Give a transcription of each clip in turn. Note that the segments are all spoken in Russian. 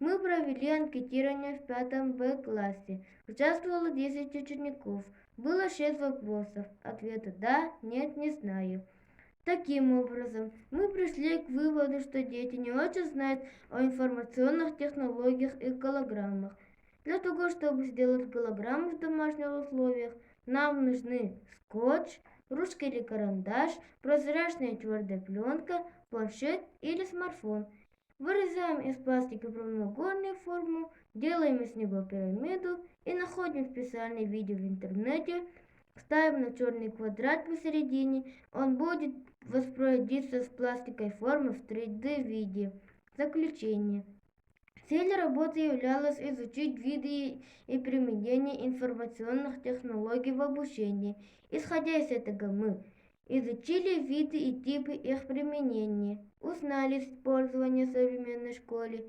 Мы провели анкетирование в 5 Б классе. Участвовало 10 учеников. Было 6 вопросов. Ответы «да», «нет», «не знаю». Таким образом, мы пришли к выводу, что дети не очень знают о информационных технологиях и голограммах. Для того, чтобы сделать голограмму в домашних условиях, нам нужны скотч, ручка или карандаш, прозрачная твердая пленка, планшет или смартфон. Вырезаем из пластика прямоугольную форму, делаем из него пирамиду и находим специальное видео в интернете, ставим на черный квадрат посередине, он будет воспроизводиться с пластиковой формы в 3D виде. Заключение. Цель работы являлась изучить виды и применение информационных технологий в обучении. Исходя из этого мы изучили виды и типы их применения, узнали использование в современной школе,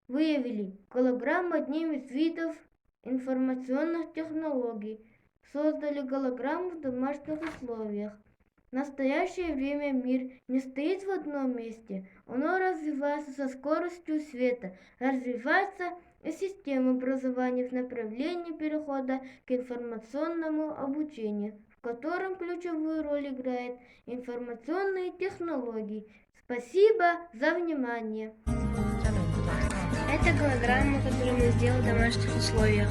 выявили голограмму одним из видов информационных технологий, создали голограмму в домашних условиях. В настоящее время мир не стоит в одном месте, оно развивается со скоростью света, развивается и система образования в направлении перехода к информационному обучению, в котором ключевую роль играют информационные технологии. Спасибо за внимание. Это голограмма, которую мы сделали в домашних условиях.